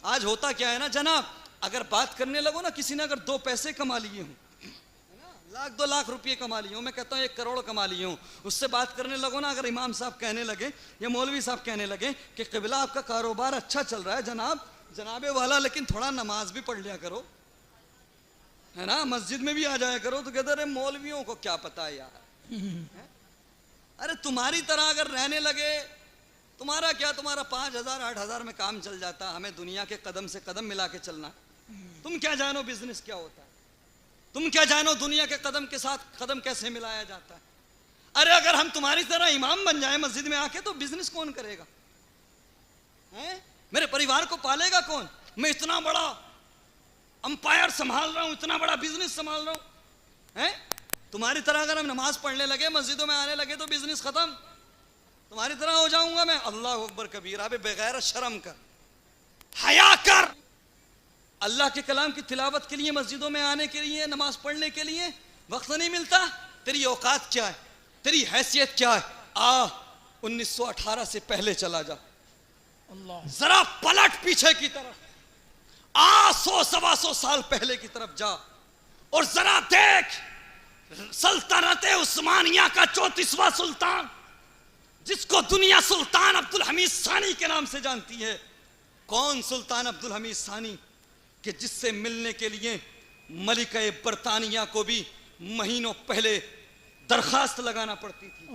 آج ہوتا کیا ہے نا جناب, اگر بات کرنے لگو نا, کسی نے اگر 2 پیسے کما لیے ہوں, لاکھ 2 لاکھ روپئے کما لیے ہوں, میں کہتا ہوں 1 کروڑ کما لیے ہوں, اس سے بات کرنے لگو نا, اگر امام صاحب کہنے لگے یا مولوی صاحب کہنے لگے کہ قبلہ آپ کا کاروبار اچھا چل رہا ہے جناب والا, لیکن تھوڑا نماز بھی پڑھ لیا کرو, ہے نا, مسجد میں بھی آ جایا کرو, تو کہتے رہے مولویوں کو کیا پتا ہے یار. ارے تمہاری طرح اگر رہنے لگے, تمہارا 5,000 8,000 میں کام چل جاتا, ہمیں دنیا کے قدم سے قدم ملا کے چلنا. تم کیا جانو بزنس کیا ہوتا ہے, تم کیا جانو دنیا کے قدم کے ساتھ قدم کیسے ملایا جاتا ہے. ارے اگر ہم تمہاری طرح امام بن جائیں مسجد میں آ کے, تو بزنس کون کرے گا, میرے پریوار کو پالے گا کون. میں اتنا بڑا امپائر سنبھال رہا ہوں, اتنا بڑا بزنس سنبھال رہا ہوں. تمہاری طرح اگر ہم نماز پڑھنے لگے, مسجدوں میں آنے لگے, تو بزنس ختم. تمہاری طرح ہو جاؤں گا میں. اللہ اکبر کبیرہ. بغیر شرم کر, حیا کر. اللہ کے کلام کی تلاوت کے لیے, مسجدوں میں آنے کے لیے, نماز پڑھنے کے لیے وقت نہیں ملتا. تیری اوقات کیا ہے, تیری حیثیت کیا ہے. 1918 سے پہلے چلا جا, ذرا پلٹ پیچھے کی طرف, 100-125 سال پہلے کی طرف جا, اور ذرا دیکھ سلطنت عثمانیہ کا 34واں سلطان, جس کو دنیا سلطان عبدالحمید ثانی کے نام سے جانتی ہے. کون سلطان عبدالحمید ثانی, کہ جس سے ملنے کے لیے ملکہ برطانیہ کو بھی مہینوں پہلے درخواست لگانا پڑتی تھی.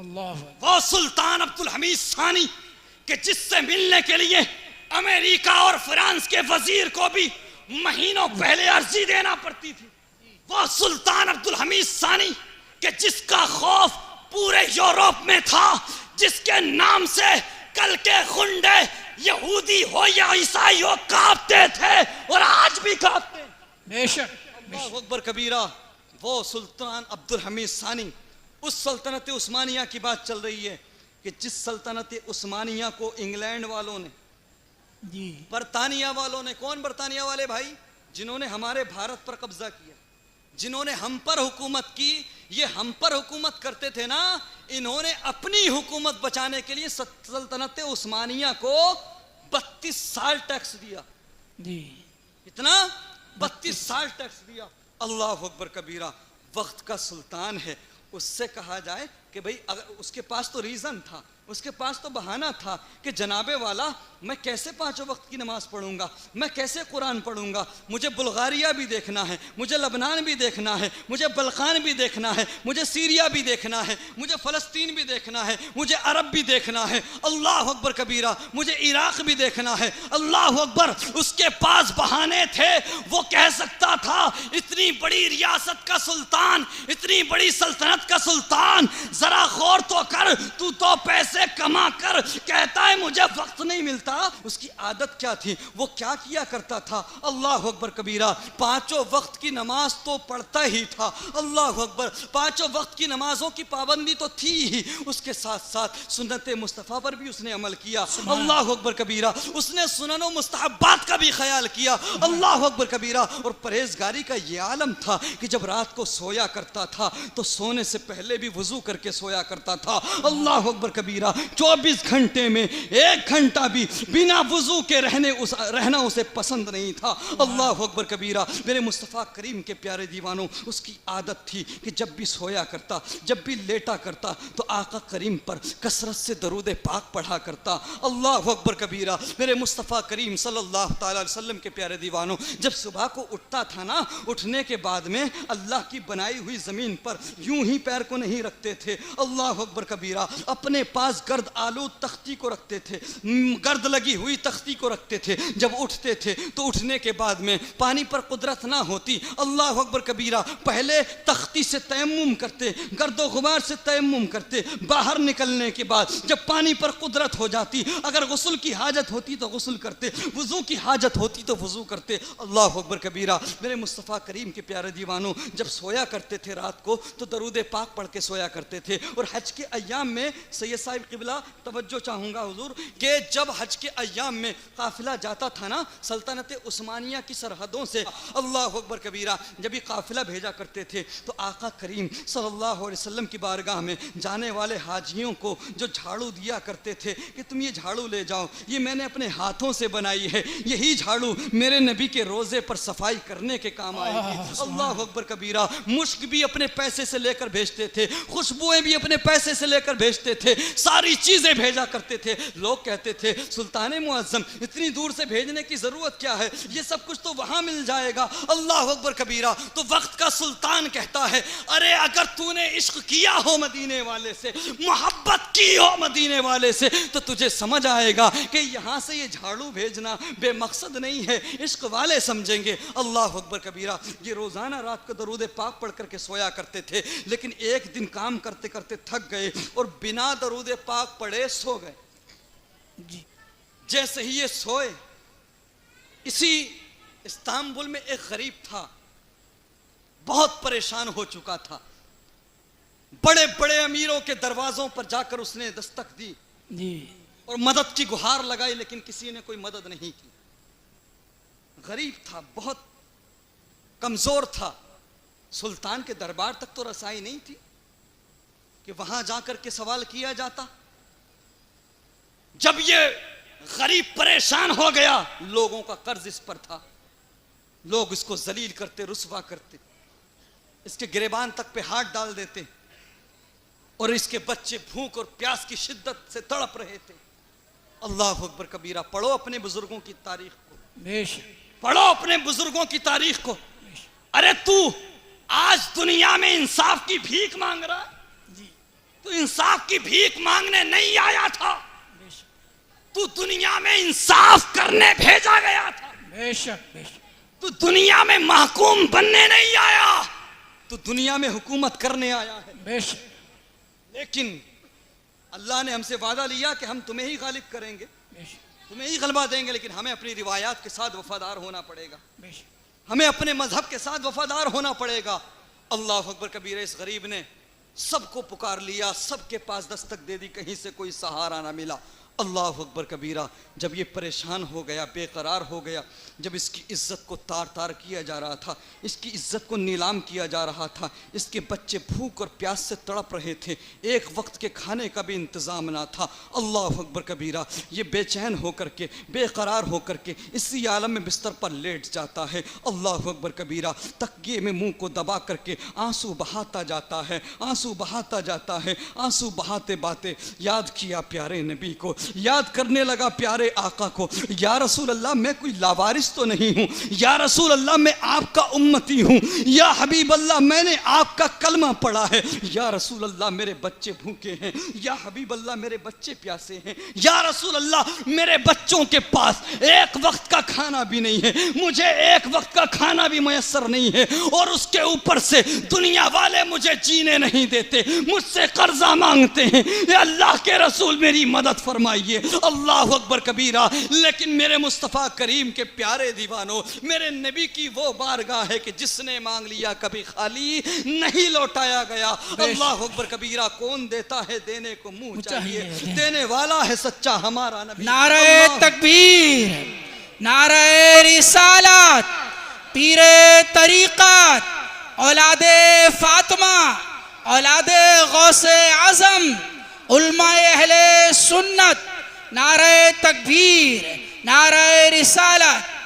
وہ سلطان عبدالحمید ثانی, کہ جس سے ملنے کے لیے امریکہ اور فرانس کے وزیر کو بھی مہینوں پہلے عرضی دینا پڑتی تھی. وہ سلطان عبدالحمید ثانی, کہ جس کا خوف پورے یورپ میں تھا, جس کے نام سے کل کے خنڈے یہودی ہو یا عیسائی ہو کانپتے تھے, اور آج بھی کانپتے ہیں. بے شک. اللہ اکبر کبیرہ. وہ سلطان عبدالحمید ثانی, اس سلطنت عثمانیہ کی بات چل رہی ہے, کہ جس سلطنت عثمانیہ کو انگلینڈ والوں نے, برطانیہ والوں نے, کون برطانیہ والے بھائی, جنہوں نے ہمارے بھارت پر قبضہ کیا, جنہوں نے ہم پر حکومت کی. یہ ہم پر حکومت کرتے تھے نا, انہوں نے اپنی حکومت بچانے کے لیے سلطنت عثمانیہ کو 32 سال ٹیکس دیا. اتنا 32 سال ٹیکس دیا. اللہ اکبر کبیرہ. وقت کا سلطان ہے, اس سے کہا جائے کہ بھئی اگر اس کے پاس تو ریزن تھا, اس کے پاس تو بہانہ تھا کہ جناب والا میں کیسے 5 وقت کی نماز پڑھوں گا, میں کیسے قرآن پڑھوں گا, مجھے بلغاریہ بھی دیکھنا ہے, مجھے لبنان بھی دیکھنا ہے, مجھے بلقان بھی دیکھنا ہے, مجھے سیریا بھی دیکھنا ہے, مجھے فلسطین بھی دیکھنا ہے, مجھے عرب بھی دیکھنا ہے. اللہ اکبر کبیرہ. مجھے عراق بھی دیکھنا ہے. اللہ اکبر. اس کے پاس بہانے تھے. وہ کہہ سکتا تھا, اتنی بڑی ریاست کا سلطان, اتنی بڑی سلطنت کا سلطان, ذرا غور تو کر, تو پیسے کما کر کہتا ہے مجھے وقت نہیں ملتا. اس کی عادت کیا تھی, وہ کیا کیا کرتا تھا. اللہ اکبر کبیرہ. 5 وقت کی نماز تو پڑھتا ہی تھا. اللہ اکبر. 5 وقت کی نمازوں کی پابندی تو تھی ہی, اس کے ساتھ ساتھ سنت مصطفیٰ پر بھی اس نے عمل کیا. اللہ اکبر کبیرہ. اس نے سنن و مستحبات کا بھی خیال کیا. اللہ اکبر کبیرہ. اور پرہیزگاری کا یہ عالم تھا کہ جب رات کو سویا کرتا تھا تو سونے سے پہلے بھی وضو کر کے سویا کرتا تھا. اللہ اکبر کبیرہ. 24 گھنٹے میں 1 گھنٹہ بھی بنا وضو کے رہنا اسے پسند نہیں تھا. اللہ اکبر کبیرہ. میرے مصطفیٰ کریم کے پیارے دیوانوں, اس کی عادت تھی کہ جب بھی سویا کرتا, جب بھی لیٹا کرتا, تو آقا کریم پر کثرت سے درود پاک پڑھا کرتا. اللہ اکبر کبیرہ. میرے مصطفیٰ کریم صلی اللہ تعالی علیہ وسلم کے پیارے دیوانوں, جب صبح کو اٹھتا تھا نا, اٹھنے کے بعد میں اللہ کی بنائی ہوئی زمین پر یوں ہی پیر کو نہیں رکھتے تھے. اللہ اکبر کبیرہ. اپنے پاس گرد آلود تختی کو رکھتے تھے, گرد لگی ہوئی تختی کو رکھتے تھے. جب اٹھتے تھے تو اٹھنے کے بعد میں پانی پر قدرت نہ ہوتی. اللہ اکبر کبیرہ. پہلے تختی سے تیمم کرتے, گرد و غبار سے تیمم کرتے. باہر نکلنے کے بعد جب پانی پر قدرت ہو جاتی, اگر غسل کی حاجت ہوتی تو غسل کرتے, وضو کی حاجت ہوتی تو وضو کرتے. اللہ اکبر کبیرہ. میرے مصطفیٰ کریم کے پیارے دیوانوں, جب سویا کرتے تھے رات کو تو درود پاک پڑھ کے سویا کرتے تھے. تھے. اور حج کے ایام میں سید صاحب قبلہ توجہ چاہوں گا حضور کہ جب حج کے ایام میں قافلہ جاتا تھا نا سلطنت عثمانیہ کی سرحدوں سے، اللہ اکبر کبیرہ، جب یہ قافلہ بھیجا کرتے تھے تو آقا کریم صلی اللہ علیہ وسلم کی بارگاہ میں جانے والے حاجیوں کو جو جھاڑو دیا کرتے تھے کہ تم یہ جھاڑو لے جاؤ، یہ میں نے اپنے ہاتھوں سے بنائی ہے، یہی جھاڑو میرے نبی کے روزے پر صفائی کرنے کے کام آئے گی. اللہ اکبر کبیرہ. مشک بھی اپنے پیسے سے لے کر بھیجتے تھے، خوشبوئیں بھی اپنے پیسے سے لے کر بھیجتے تھے، ساری چیزیں بھیجا کرتے تھے. لوگ کہتے تھے سلطان معظم اتنی دور سے بھیجنے کی ضرورت کیا ہے، یہ سب کچھ تو وہاں مل جائے گا. اللہ اکبر کبیرہ. تو وقت کا سلطان کہتا ہے ارے اگر تو نے عشق کیا ہو مدینے والے سے، محبت کی ہو مدینے والے سے، تو تجھے سمجھ آئے گا کہ یہاں سے یہ جھاڑو بھیجنا بے مقصد نہیں ہے، عشق والے سمجھیں گے. اللہ اکبر کبیرہ. یہ روزانہ رات کو درود پاک پڑھ کر کے سویا کرتے تھے، لیکن ایک دن کام کرتے کرتے تھک گئے اور بنا درود پاک پڑھے سو گئے. جی جیسے ہی یہ سوئے، اسی استنبول میں ایک غریب تھا، بہت پریشان ہو چکا تھا. بڑے بڑے امیروں کے دروازوں پر جا کر اس نے دستک دی جی اور مدد کی گہار لگائی، لیکن کسی نے کوئی مدد نہیں کی. غریب تھا، بہت کمزور تھا. سلطان کے دربار تک تو رسائی نہیں تھی کہ وہاں جا کر کے سوال کیا جاتا. جب یہ غریب پریشان ہو گیا، لوگوں کا قرض اس پر تھا، لوگ اس کو ذلیل کرتے، رسوا کرتے، اس کے گریبان تک پہ ہاتھ ڈال دیتے، اور اس کے بچے بھوک اور پیاس کی شدت سے تڑپ رہے تھے. اللہ اکبر کبیرہ. پڑھو اپنے بزرگوں کی تاریخ کو، بے شک پڑھو اپنے بزرگوں کی تاریخ کو. ارے تو آج دنیا میں انصاف کی بھیک مانگ رہا ہے، جی تو انصاف کی بھیک مانگنے نہیں آیا تھا، بے شک تو دنیا میں انصاف کرنے بھیجا گیا تھا. بے شک بے شک تو دنیا میں محکوم بننے نہیں آیا، تو دنیا میں حکومت کرنے آیا ہے. بے شک لیکن اللہ نے ہم سے وعدہ لیا کہ ہم تمہیں ہی غالب کریں گے، بے شک تمہیں ہی غلبہ دیں گے، لیکن ہمیں اپنی روایات کے ساتھ وفادار ہونا پڑے گا، بے شک ہمیں اپنے مذہب کے ساتھ وفادار ہونا پڑے گا. اللہ اکبر کبیرہ. اس غریب نے سب کو پکار لیا، سب کے پاس دستک دے دی، کہیں سے کوئی سہارا نہ ملا. اللہ اکبر کبیرہ. جب یہ پریشان ہو گیا، بے قرار ہو گیا، جب اس کی عزت کو تار تار کیا جا رہا تھا، اس کی عزت کو نیلام کیا جا رہا تھا، اس کے بچے بھوک اور پیاس سے تڑپ رہے تھے، ایک وقت کے کھانے کا بھی انتظام نہ تھا. اللہ اکبر کبیرہ. یہ بے چین ہو کر کے، بے قرار ہو کر کے اسی عالم میں بستر پر لیٹ جاتا ہے. اللہ اکبر کبیرہ. تکیے میں منہ کو دبا کر کے آنسو بہاتا جاتا ہے، آنسو بہاتا جاتا ہے. آنسو بہاتے بہاتے یاد کیا پیارے نبی کو، یاد کرنے لگا پیارے آقا کو. یا رسول اللہ میں کوئی لاوارث تو نہیں ہوں، یا رسول اللہ میں آپ کا امتی ہوں، یا حبیب اللہ میں نے آپ کا کلمہ پڑھا ہے، یا رسول اللہ میرے بچے بھوکے ہیں، یا حبیب اللہ میرے بچے پیاسے ہیں، یا رسول اللہ میرے بچوں کے پاس ایک وقت کا کھانا بھی نہیں ہے، مجھے ایک وقت کا کھانا بھی میسر نہیں ہے، اور اس کے اوپر سے دنیا والے مجھے جینے نہیں دیتے، مجھ سے قرضہ مانگتے ہیں. اے اللہ کے رسول میری مدد فرمائیے. اللہ اکبر کبیرہ. لیکن میرے مصطفیٰ کریم کے پیارے دیوانوں، میرے نبی کی وہ بارگاہ ہے کہ جس نے مانگ لیا کبھی خالی نہیں لوٹایا گیا. اللہ اکبر کبیرہ. کون دیتا ہے دینے کو منہ چاہیے، دینے والا ہے سچا ہمارا نبی. نعرہ تکبیر، نعرہ رسالت، پیر طریقت، اولاد فاطمہ، اولاد غوث اعظم، علماء اہل سنت. نعرہ تکبیر، نعرہ رسالت.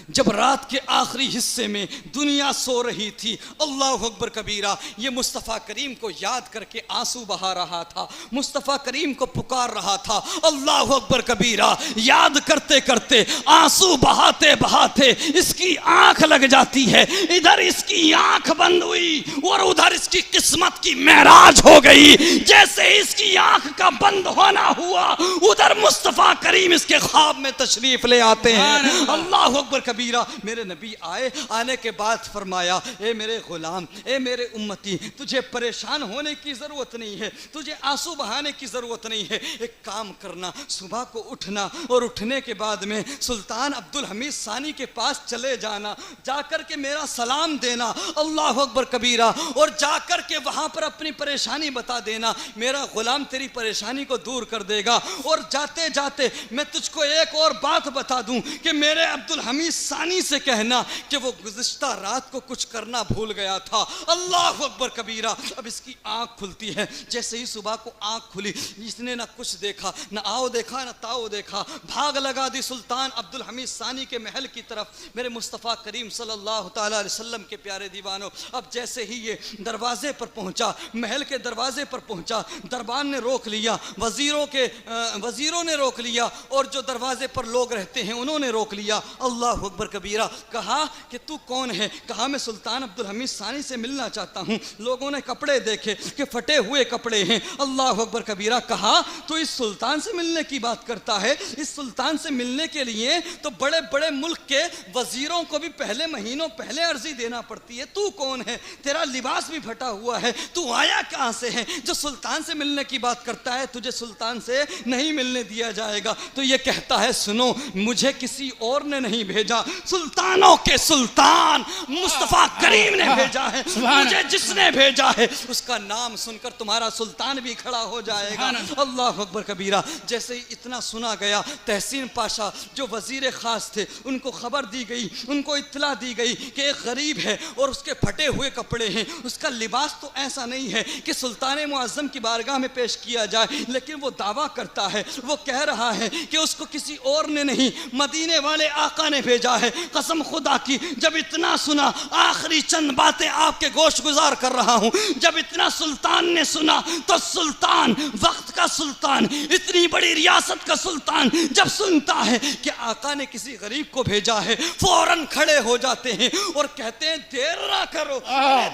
جب رات کے آخری حصے میں دنیا سو رہی تھی، اللہ اکبر کبیرہ، یہ مصطفیٰ کریم کو یاد کر کے آنسو بہا رہا تھا، مصطفیٰ کریم کو پکار رہا تھا. اللہ اکبر کبیرہ. یاد کرتے کرتے، آنسو بہاتے بہاتے اس کی آنکھ لگ جاتی ہے. ادھر اس کی آنکھ بند ہوئی اور ادھر اس کی قسمت کی معراج ہو گئی. جیسے اس کی آنکھ کا بند ہونا ہوا، ادھر مصطفیٰ کریم اس کے خواب میں تشریف لے آتے ہیں. اللہ اکبر کبیرہ. کبیرہ میرے نبی آئے، آنے کے بعد فرمایا اے میرے غلام، اے میرے امتی، تجھے پریشان ہونے کی ضرورت نہیں ہے، تجھے آنسو بہانے کی ضرورت نہیں ہے، ایک کام کرنا، صبح کو اٹھنا اور اٹھنے کے بعد میں سلطان عبدالحمید ثانی کے پاس چلے جانا، جا کر کے میرا سلام دینا، اللہ اکبر کبیرہ، اور جا کر کے وہاں پر اپنی پریشانی بتا دینا، میرا غلام تیری پریشانی کو دور کر دے گا۔ اور جاتے جاتے میں تجھ کو ایک اور بات بتا دوں کہ میرے عبدالحمید ثانی سے کہنا کہ وہ گزشتہ رات کو کچھ کرنا بھول گیا تھا، اللہ اکبر کبیرہ۔ اب اس کی آنکھ کھلتی ہے، جیسے ہی صبح کو آنکھ کھلی اس نے نہ کچھ دیکھا، نہ آؤ دیکھا، نہ تاؤ دیکھا، بھاگ لگا دی سلطان عبدالحمید ثانی کے محل کی طرف۔ میرے مصطفیٰ کریم صلی اللہ تعالیٰ علیہ وسلم کے پیارے دیوانوں، اب جیسے ہی یہ دروازے پر پہنچا، محل کے دروازے پر پہنچا، دربان نے روک لیا، وزیروں نے روک لیا، اور جو دروازے پر لوگ رہتے ہیں انہوں نے روک لیا، اللہ اکبر کبیرہ۔ کہا کہ تو کون ہے؟ کہا میں سلطان عبدالحمید ثانی سے ملنا چاہتا ہوں۔ لوگوں نے کپڑے دیکھے کہ پھٹے ہوئے کپڑے ہیں، اللہ اکبر کبیرہ۔ کہا تو اس سلطان سے ملنے کی بات کرتا ہے؟ اس سلطان سے ملنے کے لیے تو بڑے بڑے ملک کے وزیروں کو بھی پہلے مہینوں پہلے عرضی دینا پڑتی ہے، تو کون ہے؟ تیرا لباس بھی پھٹا ہوا ہے، تو آیا کہاں سے ہے جو سلطان سے ملنے کی بات کرتا ہے؟ تجھے سلطان سے نہیں ملنے دیا جائے گا۔ تو یہ کہتا ہے سنو، مجھے کسی اور نے نہیں بھیجا، سلطانوں کے سلطان مصطفیٰ کریم نے بھیجا ہے۔ مجھے جس نے بھیجا ہے اس کا نام سن کر تمہارا سلطان بھی کھڑا ہو جائے گا، اللہ اکبر کبیرہ۔ جیسے ہی اتنا سنا گیا، تحسین پاشا جو وزیر خاص تھے ان کو خبر دی گئی، ان کو اطلاع دی گئی کہ ایک غریب ہے اور اس کے پھٹے ہوئے کپڑے ہیں، اس کا لباس تو ایسا نہیں ہے کہ سلطان معظم کی بارگاہ میں پیش کیا جائے، لیکن وہ دعویٰ کرتا ہے، وہ کہہ رہا ہے کہ اس کو کسی اور نے نہیں، مدینے والے آقا نے بھیجا ہے۔ قسم خدا کی جب اتنا سنا، آخری چند باتیں آپ کے گوش گزار کر رہا ہوں، جب اتنا سلطان نے سنا تو سلطان، وقت کا سلطان، اتنی بڑی ریاست کا سلطان جب سنتا ہے کہ آقا نے کسی غریب کو بھیجا ہے، فوراً کھڑے ہو جاتے ہیں اور کہتے ہیں دیر نہ کرو،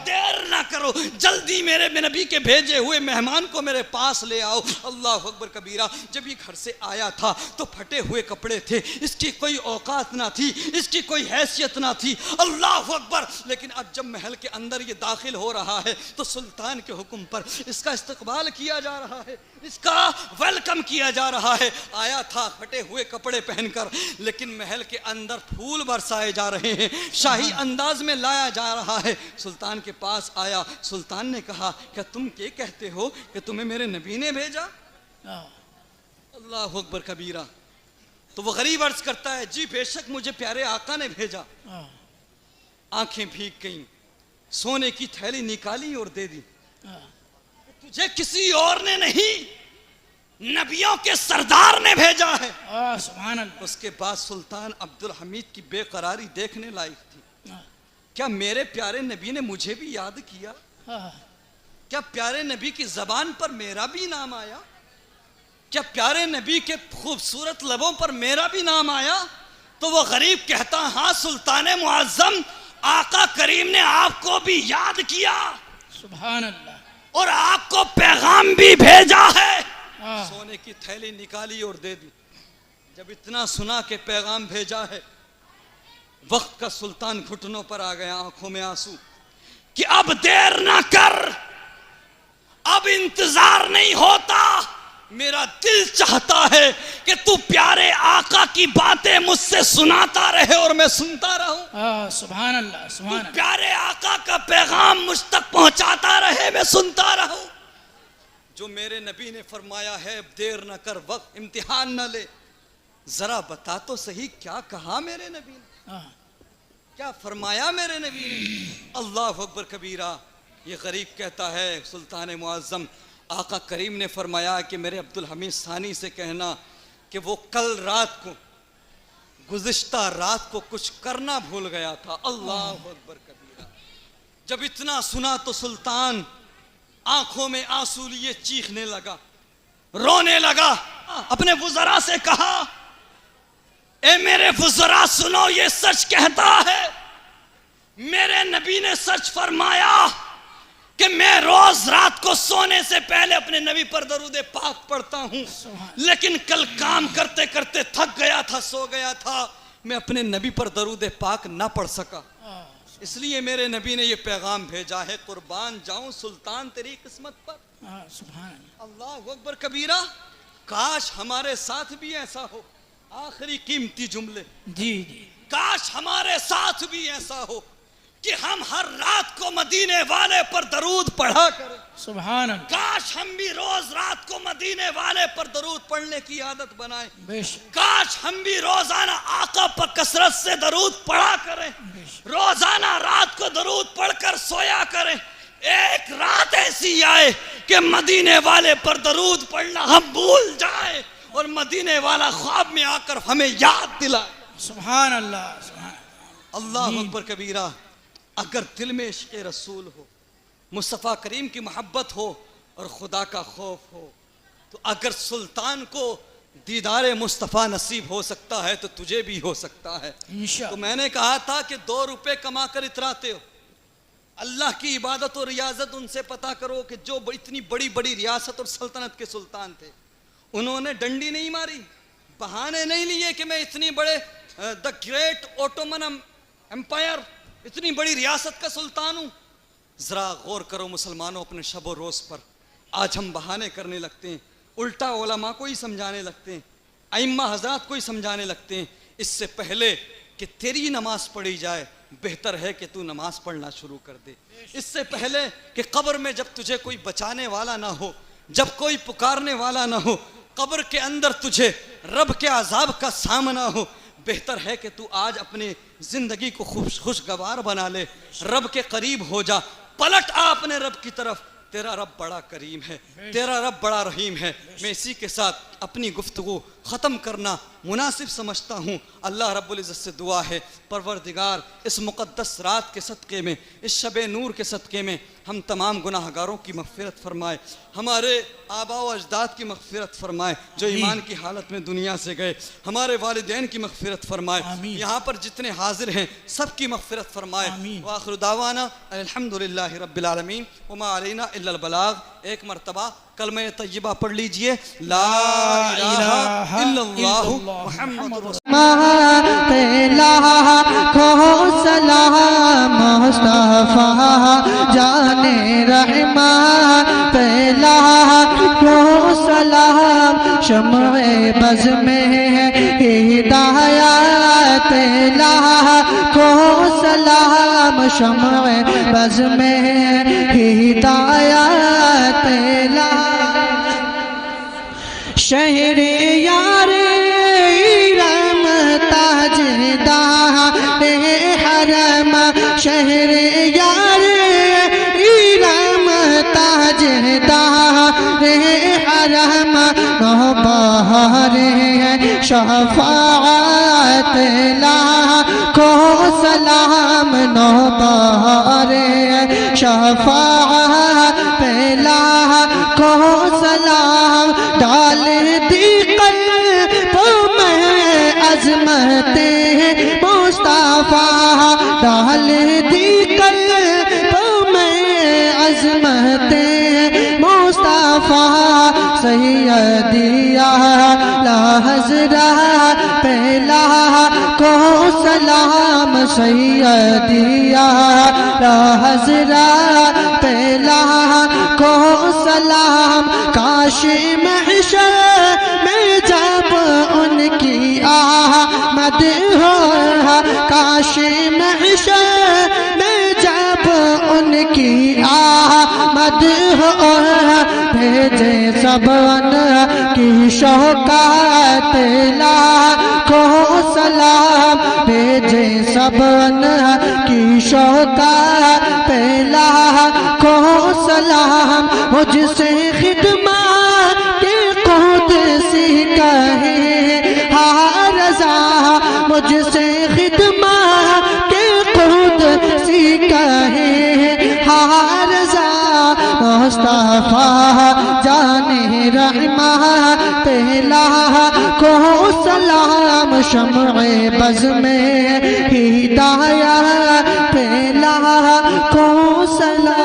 دیر نہ کرو، جلدی میرے نبی کے بھیجے ہوئے مہمان کو میرے پاس لے آؤ، اللہ اکبر کبیرہ۔ جب یہ گھر سے آیا تھا تو پھٹے ہوئے کپڑے تھے، اس کی کوئی اوقات نہ تھی، اس کی کوئی حیثیت نہ تھی، اللہ اکبر۔ لیکن اب جب محل کے اندر یہ داخل ہو رہا ہے تو سلطان کے حکم پر اس کا استقبال کیا جا رہا ہے، اس کا ویلکم کیا جا رہا ہے۔ آیا تھا پھٹے ہوئے کپڑے پہن کر، لیکن محل کے اندر پھول برسائے جا رہے ہیں، شاہی انداز میں لایا جا رہا ہے۔ سلطان کے پاس آیا، سلطان نے کہا کہ تم کیا کہتے ہو کہ تمہیں میرے نبی نے بھیجا؟ اللہ اکبر کبیرہ۔ تو وہ غریب عرض کرتا ہے جی بے شک مجھے پیارے آقا نے بھیجا۔ آنکھیں بھیگ گئیں، سونے کی تھیلی نکالی اور دے دی، تجھے کسی اور نے نہیں، نبیوں کے سردار نے بھیجا ہے۔ سبحان اللہ۔ اس کے بعد سلطان عبدالحمید کی بے قراری دیکھنے لائق تھی۔ کیا میرے پیارے نبی نے مجھے بھی یاد کیا؟ کیا پیارے نبی کی زبان پر میرا بھی نام آیا؟ کیا پیارے نبی کے خوبصورت لبوں پر میرا بھی نام آیا؟ تو وہ غریب کہتا ہاں سلطان معظم، آقا کریم نے آپ کو بھی یاد کیا، سبحان اللہ، اور آپ کو پیغام بھی بھیجا ہے۔ سونے کی تھیلی نکالی اور دے دی۔ جب اتنا سنا کہ پیغام بھیجا ہے، وقت کا سلطان گھٹنوں پر آ گیا، آنکھوں میں آنسو، کہ اب دیر نہ کر، اب انتظار نہیں ہوتا، میرا دل چاہتا ہے کہ تو پیارے آقا کی باتیں مجھ سے سناتا رہے اور میں سنتا رہوں۔ سبحان اللہ، سبحان اللہ۔ پیارے آقا کا پیغام مجھ تک پہنچاتا رہے، میں سنتا رہوں۔ جو میرے نبی نے فرمایا ہے دیر نہ کر، وقت امتحان نہ لے، ذرا بتا تو صحیح کیا کہا میرے نبی نے، کیا فرمایا میرے نبی نے؟ اللہ اکبر کبیرہ۔ یہ غریب کہتا ہے سلطان معظم، آقا کریم نے فرمایا کہ میرے عبدالحمید ثانی سے کہنا کہ وہ کل رات کو، گزشتہ رات کو کچھ کرنا بھول گیا تھا، اللہ اکبر کبیرہ۔ جب اتنا سنا تو سلطان آنکھوں میں آنسو لیے چیخنے لگا، رونے لگا، اپنے وزراء سے کہا اے میرے وزراء سنو، یہ سچ کہتا ہے، میرے نبی نے سچ فرمایا کہ میں روز رات کو سونے سے پہلے اپنے نبی پر درود پاک پڑھتا ہوں، لیکن کل کام کرتے کرتے تھک گیا تھا، سو گیا تھا، میں اپنے نبی پر درود پاک نہ پڑھ سکا، اس لیے میرے نبی نے یہ پیغام بھیجا ہے، قربان جاؤں سلطان تیری قسمت پر۔ سبحان اللہ۔ اللہ اکبر کبیرہ، کاش ہمارے ساتھ بھی ایسا ہو۔ آخری قیمتی جملے، جی جی، کاش ہمارے ساتھ بھی ایسا ہو کہ ہم ہر رات کو مدینے والے پر درود پڑھا کریں۔ سبحان اللہ، کاش ہم بھی روز رات کو مدینے والے پر درود پڑھنے کی عادت بنائیں۔ بے شک، کاش ہم بھی روزانہ آقا پر کثرت سے درود پڑھا کریں، بے شک، روزانہ رات کو درود پڑھ کر سویا کریں۔ ایک رات ایسی آئے کہ مدینے والے پر درود پڑھنا ہم بھول جائیں اور مدینے والا خواب میں آ کر ہمیں یاد دلائے۔ سبحان اللہ، سبحان اللہ اکبر کبیرہ، اگر دل میں عشق رسول ہو، مصطفیٰ کریم کی محبت ہو اور خدا کا خوف ہو، تو اگر سلطان کو دیدار مصطفیٰ نصیب ہو سکتا ہے تو تجھے بھی ہو سکتا ہے۔ انشاء تو میں نے کہا تھا کہ 2 روپے کما کر اتراتے ہو، اللہ کی عبادت و ریاضت ان سے پتا کرو کہ جو اتنی بڑی بڑی ریاست اور سلطنت کے سلطان تھے، انہوں نے ڈنڈی نہیں ماری، بہانے نہیں لیے کہ میں اتنی بڑے دا گریٹ اوٹومن امپائر، اتنی بڑی ریاست کا سلطان ہوں۔ ذرا غور کرو مسلمانوں اپنے شب و روز پر، آج ہم بہانے کرنے لگتے ہیں، الٹا علماء کو ہی سمجھانے لگتے ہیں، ائمہ حضرات کو ہی سمجھانے لگتے ہیں۔ اس سے پہلے کہ تیری نماز پڑھی جائے بہتر ہے کہ تو نماز پڑھنا شروع کر دے۔ اس سے پہلے کہ قبر میں جب تجھے کوئی بچانے والا نہ ہو، جب کوئی پکارنے والا نہ ہو، قبر کے اندر تجھے رب کے عذاب کا سامنا ہو، بہتر ہے کہ تو آج اپنی زندگی کو خوشگوار بنا لے، رب کے قریب ہو جا، پلٹ آ اپنے رب کی طرف۔ تیرا رب بڑا کریم ہے، تیرا رب بڑا رحیم ہے۔ میں اسی کے ساتھ اپنی گفتگو ختم کرنا مناسب سمجھتا ہوں۔ اللہ رب العزت سے دعا ہے پروردگار اس مقدس رات کے صدقے میں، اس شب نور کے صدقے میں ہم تمام گناہ گاروں کی مغفرت فرمائے، ہمارے آباء و اجداد کی مغفرت فرمائے جو ایمان کی حالت میں دنیا سے گئے، ہمارے والدین کی مغفرت فرمائے، یہاں پر جتنے حاضر ہیں سب کی مغفرت فرمائے۔ وآخر دعوانا الحمدللہ رب العالمین وما علینا الا البلاغ۔ ایک مرتبہ کلمہ طیبہ پڑھ لیجئے، لا الہ الا اللہ محمد رسول اللہ۔ پہلا کو سلام مصطفیٰ جان رحمان، پہلا کو سلام شمع بز میں ہدایت، پہلا کو سلام شمع بز میں ہدایت، پہلا شہر یار ایرم تاجدار حرم، شہر یار ایرم تاجدار حرم، نو بہار شفاعت لاکھوں سلام، نو بہار شفاعت پہلا کو سلام، ڈال دی قلب میں عظمت مصطفیٰ، ڈال دی قلب میں عظمت مصطفیٰ، سیدی اعلی حضرت پہلا کو سلام، سیدی اعلی حضرت پہلا کو سلام، کاش محشر میں جب ان کی آمد ہو، کاش محشر میں جب ان کی آمد ہو، بھیجے سب ان کی شوکت لاکھوں سلام، بھیجے سب ان کی شوکت لاکھوں سلام، مجھ سے خدمت کے قدسی کہے ہاں رضا، مجھ سے خدمت کے قدسی کہے ہاں رضا، مصطفیٰ جان رحمان پہلا کو سلام، شمع بز میں ہدایت پہلا کو سلام۔